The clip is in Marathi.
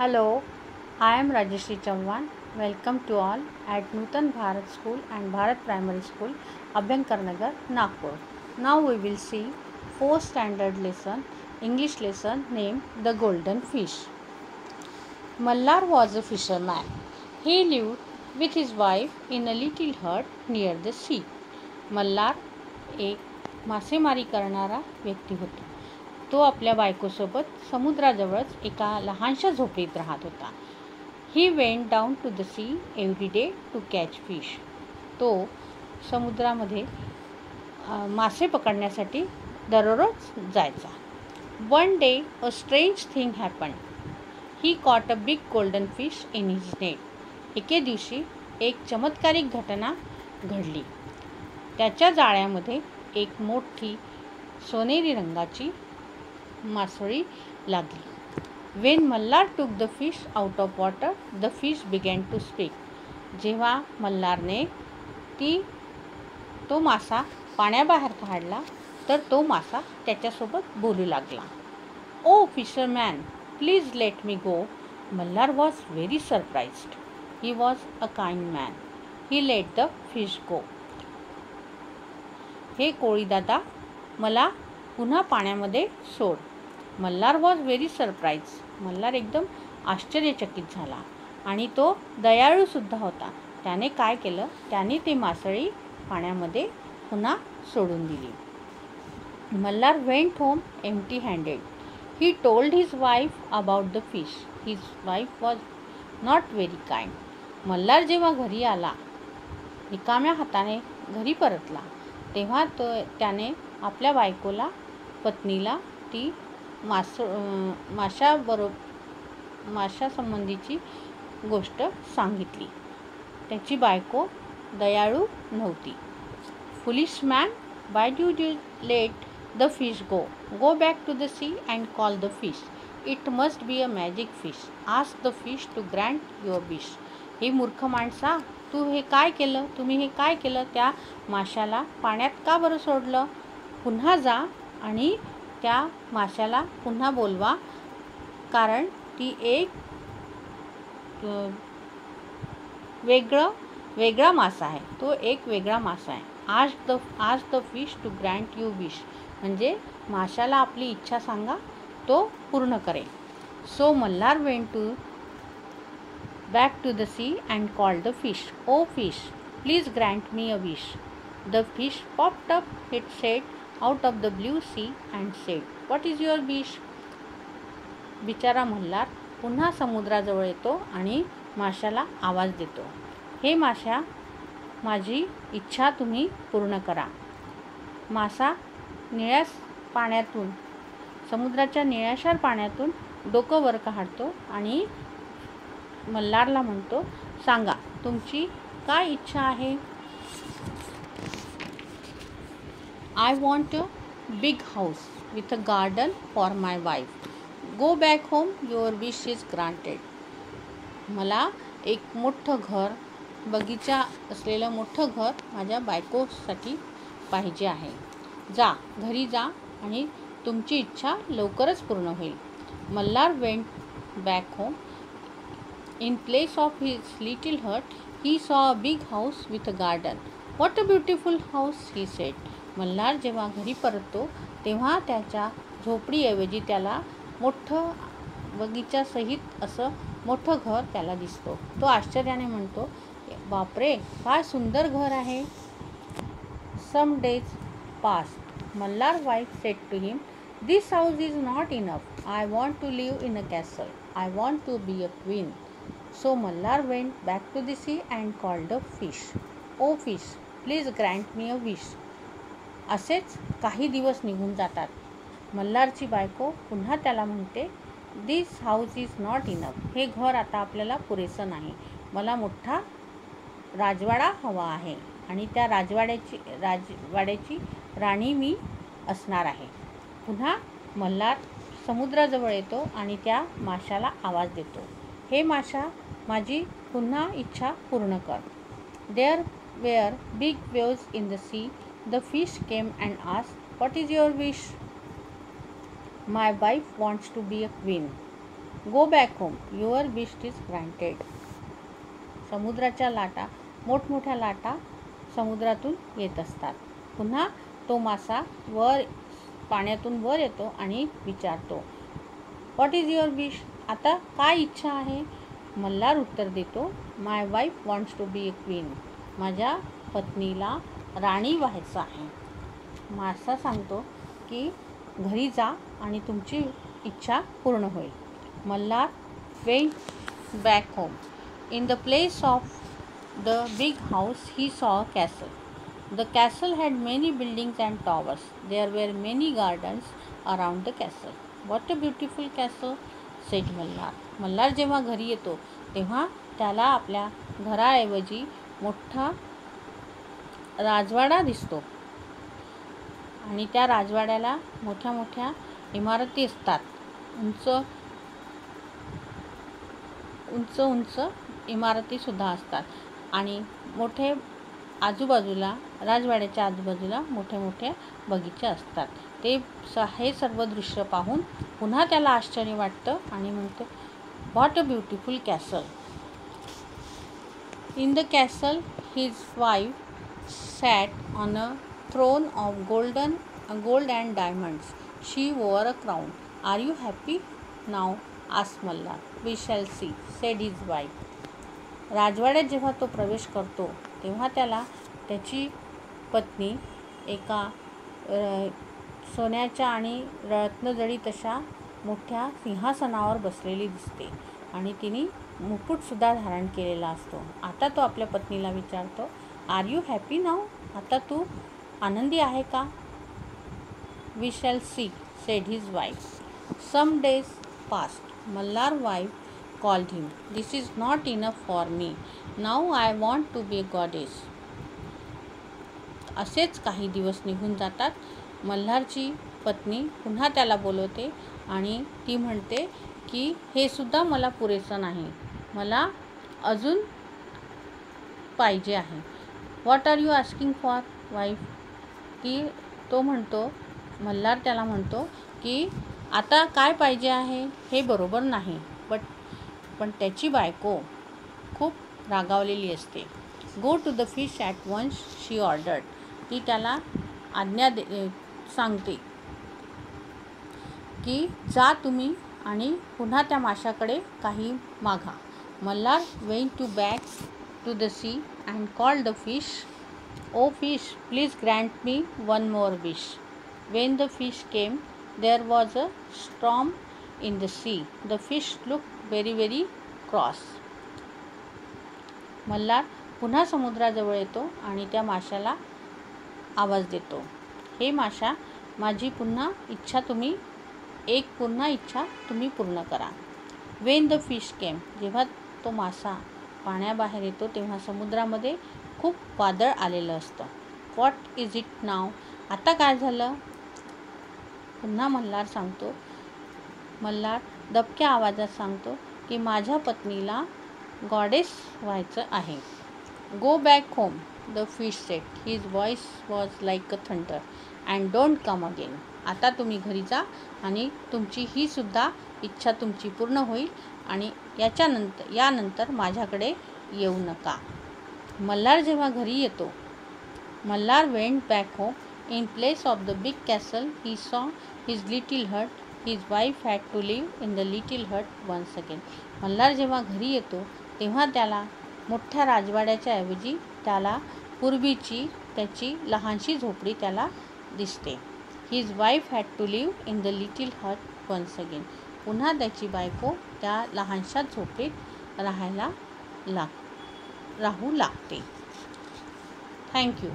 Hello, I am Rajeshri Chauhan. Welcome to all at Nutan Bharat School and Bharat Primary School, Abhyankar Nagar, Nagpur. Now we will see 4th standard lesson, English lesson named The Golden Fish. Mallar was a fisherman. He lived with his wife in a little hut near the sea. Malhar एक मासेमारी करणारा व्यक्ती होता. तो आपल्या बायकोसोबत समुद्राजवळच एका लहानशा झोपडीत राहत होता. He went down to the sea every day to catch fish. तो समुद्रामध्ये मासे पकडण्यासाठी दररोज जायचा. One day a strange thing happen. He caught a big golden fish in his net. एके दिवशी एक चमत्कारिक घटना घडली. त्याच्या जाळ्यामध्ये एक मोठी सोनेरी रंगाची मासळी लागली. When Malhar took the fish out of water the fish began to speak. जेव्हा मल्हारने तो मासा पाण्याबाहेर काढला तर तो मासा त्याच्यासोबत बोलू लागला. Oh fisherman, please let me go. Malhar was very surprised. He was a kind man. He let the fish go. हे कोळीदादा, मला पुन्हा पाण्यामध्ये सोड. Malhar was very surprise. Malhar एकदम आश्चर्यचकित झाला आणि तो दयाळूसुद्धा होता. त्याने काय केलं, त्याने ती मासळी पाण्यामध्ये पुन्हा सोडून दिली. Malhar went home empty handed. He told his wife about the fish. His wife was not very kind. Malhar जेव्हा घरी आला, रिकाम्या हाताने घरी परतला, तेव्हा त्याने आपल्या बायकोला, पत्नीला ती माशासंबंधीची गोष्ट सांगितली. त्याची बायको दयाळू नव्हती. Foolish man, why do you let the fish go? Go back to the sea and call the fish. It must be a magic fish. Ask the fish to grant your wish. ही मूर्ख माणसा, तुम्ही हे काय केलं? त्या माशाला पाण्यात का बरं सोडलं? पुन्हा जा आणि त्या माशाला पुन्हा बोलवा, कारण ती एक वेगळा मासा आहे. तो एक वेगळा मासा आहे. Ask the fish to grant you wish. म्हणजे माशाला आपली इच्छा सांगा, तो पूर्ण करेल. So Malhar went back to the sea and called the fish. Oh fish, please grant me a wish. The fish popped up its head out of the blue sea and said, what is your wish? बिचारा मल्हार पुन्हा समुद्राजवळ येतो आणि माशाला आवाज देतो. हे माशा, माझी इच्छा तुम्ही पूर्ण करा. मासा निळ्या पाण्यातून, समुद्राच्या निळ्याशार पाण्यातून डोकं वर काढतो आणि मल्हारला म्हणतो, सांगा तुमची काय इच्छा आहे? I want a big house with a garden for my wife. Go back home, your wish is granted. मला एक मोठं घर, बगीचा असलेलं मोठं घर माझ्या बायकोसाठी पाहिजे आहे. घरी जा आणि तुमची इच्छा लवकरच पूर्ण होईल. Malhar went back home. In place of his little hut, he saw a big house with a garden. What a beautiful house, he said. Malhar जेव्हा घरी परततो तेव्हा त्याच्या झोपडीऐवजी त्याला मोठं बगीचासहित असं मोठं घर त्याला दिसतो. तो आश्चर्याने म्हणतो, बापरे, काय सुंदर घर आहे. Some days passed. Mallar's wife said to him, this house is not enough. I want to live in a castle. I want to be a queen. So Mallar went back to the sea and called the fish. Oh fish, please grant me a wish. असेच काही दिवस निघून जातात. मल्हारची बायको पुन्हा त्याला म्हणते, दिस हाऊस इज नॉट इनफ. हे घर आता आपल्याला पुरेसं नाही. मला मोठा राजवाडा हवा आहे आणि त्या राजवाड्याची राणी मी असणार आहे. पुन्हा मल्हार समुद्राजवळ येतो आणि त्या माशाला आवाज देतो, हे माशा, माझी पुन्हा इच्छा पूर्ण कर. There were big waves in the sea. The fish came and asked, what is your wish? My wife wants to be a queen. Go back home, your wish is granted. समुद्राच्या लाटा, मोठमोठ्या लाटा समुद्रातून येत असतात. पुन्हा तो मासा पाण्यातून वर येतो आणि विचारतो, व्हॉट इज युअर विश? आता काय इच्छा आहे? मल्हार उत्तर देतो, my wife wants to be a queen. माझ्या पत्नीला राणी व्हायचं आहे. मासा सांगतो की घरी जा आणि तुमची इच्छा पूर्ण होईल. Malhar went back home. In the place of the big house, he saw a castle. The castle had many buildings and towers. There were many gardens around the castle. What a beautiful castle, said Mallar. Malhar जेव्हा घरी येतो तेव्हा त्याला आपल्या घराऐवजी मोठा राजवाडा दिसतो आणि त्या राजवाड्याला मोठ्या मोठ्या इमारती असतात. उंच इमारतीसुद्धा असतात आणि मोठे आजूबाजूला राजवाड्याच्या आजूबाजूला मोठे मोठे बगीचे असतात. हे सर्व दृश्य पाहून पुन्हा त्याला आश्चर्य वाटतं आणि म्हणतो, what a beautiful castle. In the castle his wife sat on a throne of gold and diamonds. She wore a crown. Are you happy now? asked Mallar. We shall see, said his wife. राजवाड्यात जेव्हा तो प्रवेश करतो तेव्हा त्याला त्याची पत्नी एका सोन्याच्या आणि रत्नजडीत अशा मोठ्या सिंहासनावर बसलेली दिसते आणि तिने मुकुटसुद्धा धारण केलेला असतो. आता तो आपल्या पत्नीला विचारतो, आर यू हॅपी नाऊ? आता तू आनंदी आहे का? We shall see, said his wife. Some days passed. Malhar wife called him. This is not enough for me. Now I want to be a goddess. असेच काही दिवस निघून जातात. मल्हारची पत्नी पुन्हा त्याला बोलवते आणि ती म्हणते की हे सुद्धा मला पुरेसं नाही, मला अजून पाहिजे आहे. What are you asking for wife? Malhar त्याला म्हणतो की आता काय पाहिजे आहे हे बरोबर नाही. पण त्याची बायको खूप रागावलेली असते. Go to the fish at once, she ordered. ती त्याला आज्ञा सांगते की जा तुम्ही आणि पुन्हा त्या माशाकडे काही मागा. Malhar went to back to the sea and called the fish, O fish, please grant me one more wish. When the fish came, there was a storm in the sea. The fish look very very cross. Malhar पुन्हा समुद्राजवळ येतो आणि त्या माशाला आवाज देतो, हे माशा, माझी पुन्हा इच्छा तुम्ही पूर्ण करा. वेन द फिश केम. जेव्हा तो मासा पाण्याबाहेर येतो तेव्हा समुद्रामध्ये खूप वादळ आलेलं असतं. व्हॉट इज इट नाव? आता काय झालं? पुन्हा मल्हार दबक्या आवाजात सांगतो की माझ्या पत्नीला गॉडेस व्हायचं आहे. गो back home, the fish sed. His voice was like a thunder. And don't come again. आता तुम्ही घरी जा आणि तुमची ही सुद्धा इच्छा तुमची पूर्ण होईल आणि यानंतर माझ्याकडे येऊ नका. मल्हार जेव्हा घरी येतो, Malhar went back home. In place of the big castle he saw his little hut. His wife had to live in the little hut once again. Malhar जेव्हा घरी येतो तेव्हा त्याला मोठ्या राजवाड्याच्या ऐवजी त्याला पूर्वीची त्याची लहानशी झोपडी त्याला दिसते. His wife had to live in the little hut once again. पुन्हा त्याची बायको त्या लहानशा झोपडीत राहू लागते. थँक्यू.